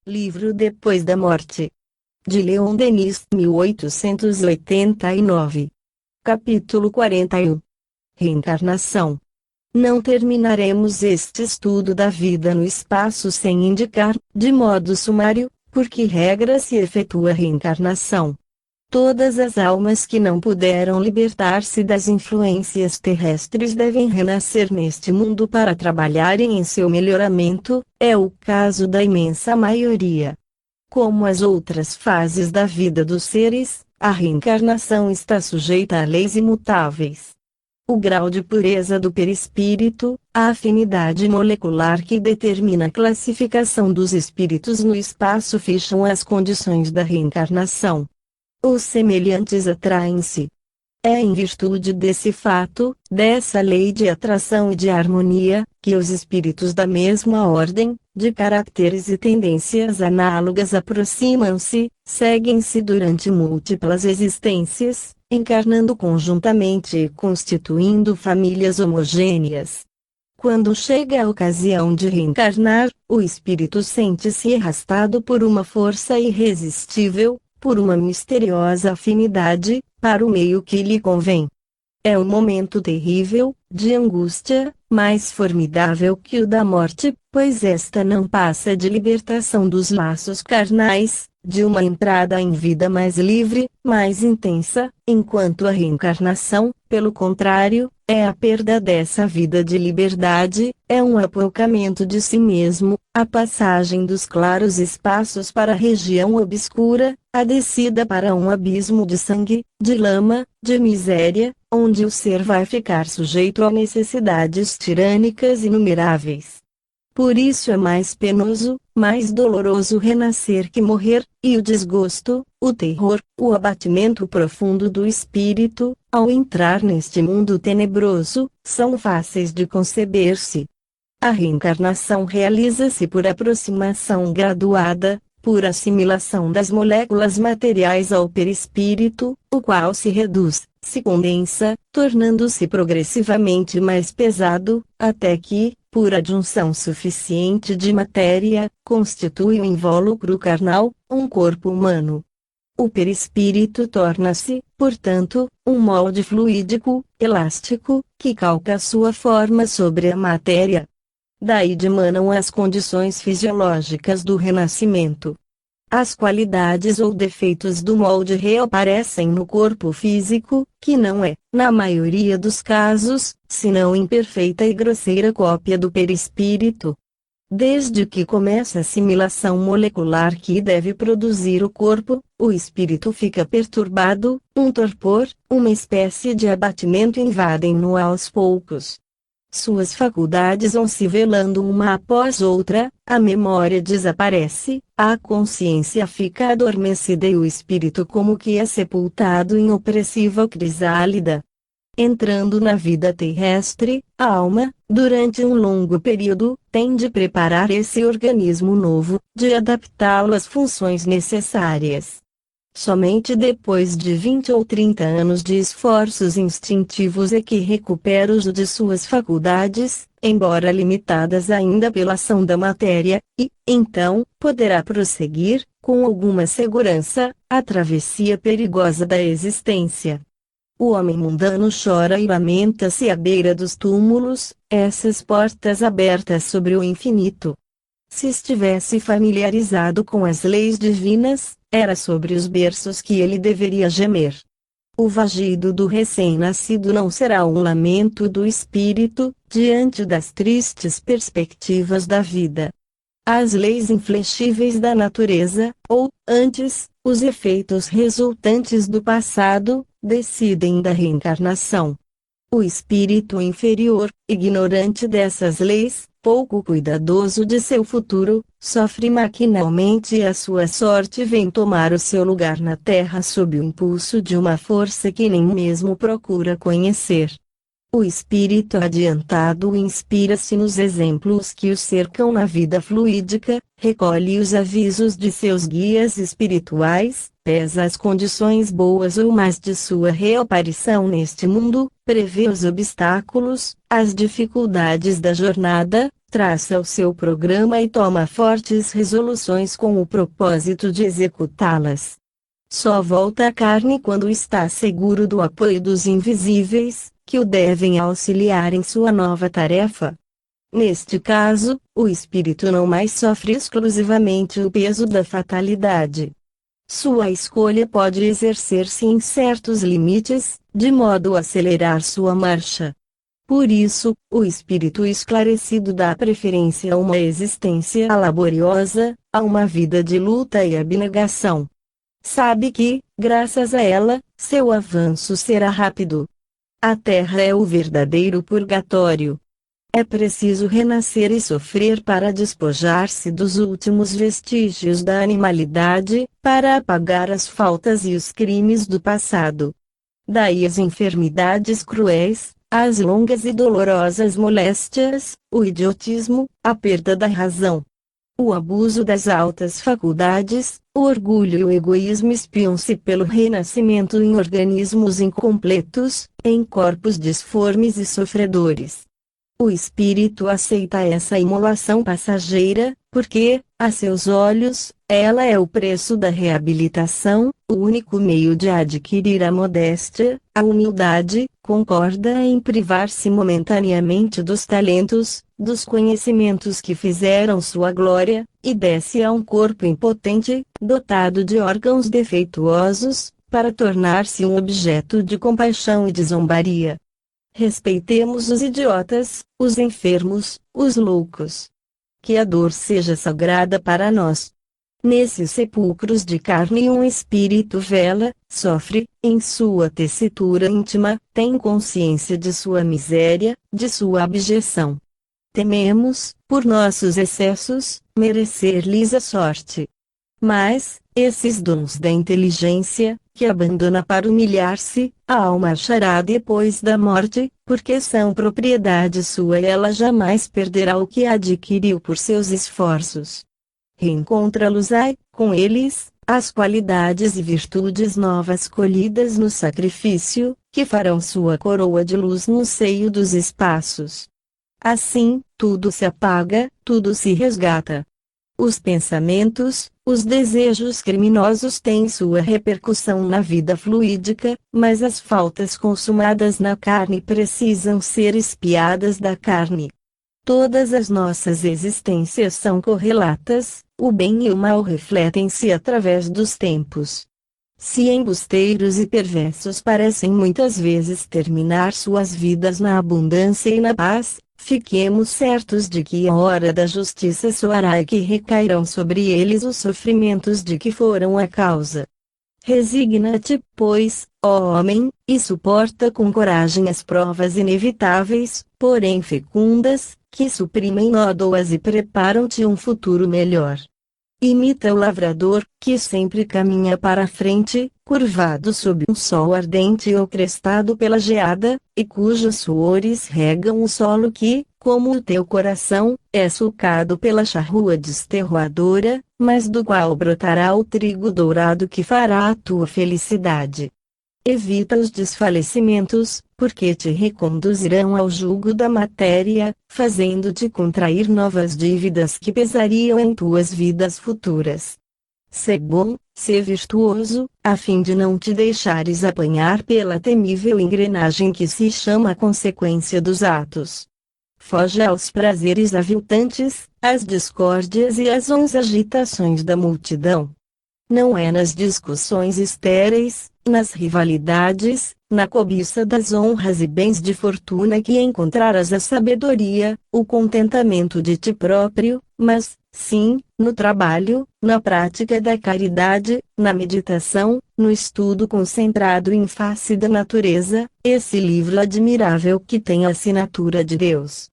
Livro Depois da Morte. De Leon Denis, 1889. Capítulo 41. Reencarnação. Não terminaremos este estudo da vida no espaço sem indicar, de modo sumário, por que regra se efetua a reencarnação. Todas as almas que não puderam libertar-se das influências terrestres devem renascer neste mundo para trabalharem em seu melhoramento, é o caso da imensa maioria. Como as outras fases da vida dos seres, a reencarnação está sujeita a leis imutáveis. O grau de pureza do perispírito, a afinidade molecular que determina a classificação dos espíritos no espaço fixam as condições da reencarnação. Os semelhantes atraem-se. É em virtude desse fato, dessa lei de atração e de harmonia, que os espíritos da mesma ordem, de caracteres e tendências análogas aproximam-se, seguem-se durante múltiplas existências, encarnando conjuntamente e constituindo famílias homogêneas. Quando chega a ocasião de reencarnar, o espírito sente-se arrastado por uma força irresistível, por uma misteriosa afinidade, para o meio que lhe convém. É um momento terrível, de angústia, mais formidável que o da morte, pois esta não passa de libertação dos laços carnais, de uma entrada em vida mais livre, mais intensa, enquanto a reencarnação, pelo contrário, é a perda dessa vida de liberdade, é um apoucamento de si mesmo, a passagem dos claros espaços para a região obscura, a descida para um abismo de sangue, de lama, de miséria, onde o ser vai ficar sujeito a necessidades tirânicas inumeráveis. Por isso é mais penoso, mais doloroso renascer que morrer, e o desgosto, o terror, o abatimento profundo do espírito, ao entrar neste mundo tenebroso, são fáceis de conceber-se. A reencarnação realiza-se por aproximação graduada, por assimilação das moléculas materiais ao perispírito, o qual se reduz, se condensa, tornando-se progressivamente mais pesado, até que, por adjunção suficiente de matéria, constitui o invólucro carnal, um corpo humano. O perispírito torna-se, portanto, um molde fluídico, elástico, que calca sua forma sobre a matéria. Daí dimanam as condições fisiológicas do renascimento. As qualidades ou defeitos do molde reaparecem no corpo físico, que não é, na maioria dos casos, senão imperfeita e grosseira cópia do perispírito. Desde que começa a assimilação molecular que deve produzir o corpo, o espírito fica perturbado, um torpor, uma espécie de abatimento invadem-no aos poucos. Suas faculdades vão se velando uma após outra, a memória desaparece, a consciência fica adormecida e o espírito como que é sepultado em opressiva crisálida. Entrando na vida terrestre, a alma, durante um longo período, tem de preparar esse organismo novo, de adaptá-lo às funções necessárias. Somente depois de 20 ou 30 anos de esforços instintivos é que recupera o uso de suas faculdades, embora limitadas ainda pela ação da matéria, e, então, poderá prosseguir, com alguma segurança, a travessia perigosa da existência. O homem mundano chora e lamenta-se à beira dos túmulos, essas portas abertas sobre o infinito. Se estivesse familiarizado com as leis divinas, era sobre os berços que ele deveria gemer. O vagido do recém-nascido não será um lamento do espírito, diante das tristes perspectivas da vida. As leis inflexíveis da natureza, ou, antes, os efeitos resultantes do passado, decidem da reencarnação. O espírito inferior, ignorante dessas leis, pouco cuidadoso de seu futuro, sofre maquinalmente e a sua sorte vem tomar o seu lugar na terra sob o impulso de uma força que nem mesmo procura conhecer. O espírito adiantado inspira-se nos exemplos que o cercam na vida fluídica, recolhe os avisos de seus guias espirituais, pesa as condições boas ou más de sua reaparição neste mundo, prevê os obstáculos, as dificuldades da jornada, traça o seu programa e toma fortes resoluções com o propósito de executá-las. Só volta à carne quando está seguro do apoio dos invisíveis, que o devem auxiliar em sua nova tarefa. Neste caso, o espírito não mais sofre exclusivamente o peso da fatalidade. Sua escolha pode exercer-se em certos limites, de modo a acelerar sua marcha. Por isso, o espírito esclarecido dá preferência a uma existência laboriosa, a uma vida de luta e abnegação. Sabe que, graças a ela, seu avanço será rápido. A terra é o verdadeiro purgatório. É preciso renascer e sofrer para despojar-se dos últimos vestígios da animalidade, para apagar as faltas e os crimes do passado. Daí as enfermidades cruéis, as longas e dolorosas moléstias, o idiotismo, a perda da razão. O abuso das altas faculdades, o orgulho e o egoísmo espiam-se pelo renascimento em organismos incompletos, em corpos disformes e sofredores. O espírito aceita essa imolação passageira, porque, a seus olhos, ela é o preço da reabilitação, o único meio de adquirir a modéstia, a humildade, concorda em privar-se momentaneamente dos talentos, dos conhecimentos que fizeram sua glória, e desce a um corpo impotente, dotado de órgãos defeituosos, para tornar-se um objeto de compaixão e de zombaria. Respeitemos os idiotas, os enfermos, os loucos. Que a dor seja sagrada para nós. Nesses sepulcros de carne um espírito vela, sofre, em sua tessitura íntima, tem consciência de sua miséria, de sua abjeção. Tememos, por nossos excessos, merecer-lhes a sorte. Mas, esses dons da inteligência, que abandona para humilhar-se, a alma achará depois da morte, porque são propriedade sua e ela jamais perderá o que adquiriu por seus esforços. Reencontra-los-ai, com eles, as qualidades e virtudes novas colhidas no sacrifício, que farão sua coroa de luz no seio dos espaços. Assim, tudo se apaga, tudo se resgata. Os pensamentos, os desejos criminosos têm sua repercussão na vida fluídica, mas as faltas consumadas na carne precisam ser expiadas da carne. Todas as nossas existências são correlatas, o bem e o mal refletem-se através dos tempos. Se embusteiros e perversos parecem muitas vezes terminar suas vidas na abundância e na paz, fiquemos certos de que a hora da justiça soará e que recairão sobre eles os sofrimentos de que foram a causa. Resigna-te, pois, ó homem, e suporta com coragem as provas inevitáveis, porém fecundas, que suprimem nódoas e preparam-te um futuro melhor. Imita o lavrador, que sempre caminha para a frente, curvado sob um sol ardente ou crestado pela geada, e cujos suores regam o solo que, como o teu coração, é sulcado pela charrua desterroadora, mas do qual brotará o trigo dourado que fará a tua felicidade. Evita os desfalecimentos, porque te reconduzirão ao jugo da matéria, fazendo-te contrair novas dívidas que pesariam em tuas vidas futuras. Sê bom, sê virtuoso, a fim de não te deixares apanhar pela temível engrenagem que se chama a consequência dos atos. Foge aos prazeres aviltantes, às discórdias e às vãs agitações da multidão. Não é nas discussões estéreis, nas rivalidades, na cobiça das honras e bens de fortuna que encontrarás a sabedoria, o contentamento de ti próprio, mas, sim, no trabalho, na prática da caridade, na meditação, no estudo concentrado em face da natureza, esse livro admirável que tem a assinatura de Deus.